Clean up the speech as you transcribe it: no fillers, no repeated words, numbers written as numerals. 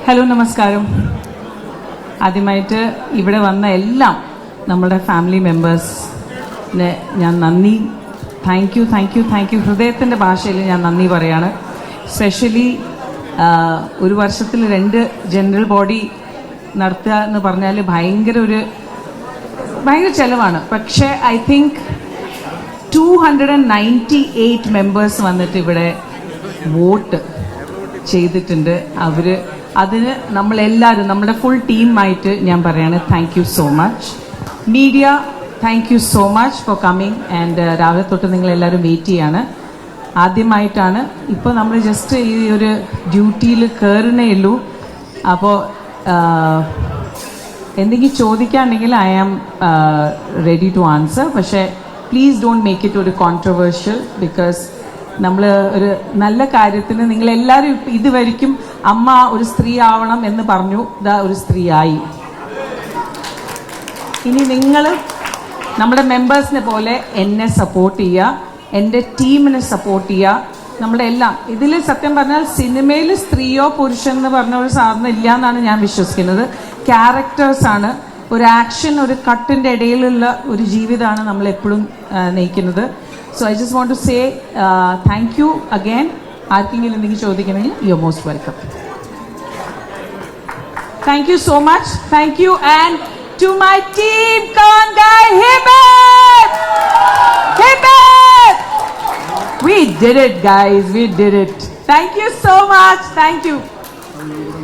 Hello നമസ്കാരം. ആദ്യമായിട്ട് ഇവിടെ വന്ന എല്ലാം നമ്മുടെ ഫാമിലി മെമ്പേഴ്സിന് ഞാൻ നന്ദി, താങ്ക് യു ഹൃദയത്തിൻ്റെ ഭാഷയിൽ ഞാൻ നന്ദി പറയാണ്. സ്പെഷ്യലി ഒരു വർഷത്തിൽ 2 ജനറൽ ബോഡി നടത്തുക എന്ന് പറഞ്ഞാൽ ഭയങ്കര ചിലവാണ്. പക്ഷേ ഐ തിങ്ക് 298 മെമ്പേഴ്സ് വന്നിട്ട് ഇവിടെ വോട്ട് ചെയ്തിട്ടുണ്ട്. അതിന് നമ്മളെല്ലാവരും നമ്മുടെ ഫുൾ ടീമായിട്ട് ഞാൻ പറയാണ് thank you so much. Media thank you so much for coming. And രാവിലെ തൊട്ട് നിങ്ങളെല്ലാവരും വെയിറ്റ് ചെയ്യാണ്. ആദ്യമായിട്ടാണ് ഇപ്പോൾ നമ്മൾ ജസ്റ്റ് ഈ ഒരു ഡ്യൂട്ടിയിൽ കയറുന്നേ ഉള്ളൂ. അപ്പോൾ എന്തെങ്കിലും ചോദിക്കാണ്ടെങ്കിൽ I am ready to answer. പക്ഷേ പ്ലീസ് ഡോണ്ട് മേക്ക് ഇറ്റ് ഒരു കോൺട്രവേഴ്ഷ്യൽ. ബിക്കോസ് നമ്മൾ ഒരു നല്ല കാര്യത്തിന് നിങ്ങളെല്ലാവരും ഇതുവരെയ്ക്കും അമ്മ ഒരു സ്ത്രീ ആവണം എന്ന് പറഞ്ഞു, ഇതാ ഒരു സ്ത്രീ ആയി. ഇനി നിങ്ങൾ നമ്മുടെ മെമ്പേഴ്സിനെ പോലെ എന്നെ സപ്പോർട്ട് ചെയ്യുക, എൻ്റെ ടീമിനെ സപ്പോർട്ട് ചെയ്യുക. നമ്മുടെ എല്ലാം ഇതിൽ സത്യം പറഞ്ഞാൽ സിനിമയിൽ സ്ത്രീയോ പുരുഷനെന്ന് പറഞ്ഞ ഒരു സാധനം ഇല്ല എന്നാണ് ഞാൻ വിശ്വസിക്കുന്നത്. ക്യാരക്ടേഴ്സാണ്. ഒരു ആക്ഷൻ, ഒരു കട്ടിൻ്റെ ഇടയിലുള്ള ഒരു ജീവിതമാണ് നമ്മൾ എപ്പോഴും നയിക്കുന്നത്. So I just want to say thank you again. ആർക്കെങ്കിലും എന്തെങ്കിലും ചോദിക്കണമെങ്കിൽ you are most welcome. Thank you so much. Thank you. And to my team, come on guys, hip it! Hip it! We did it guys, we did it. Thank you so much. Thank you.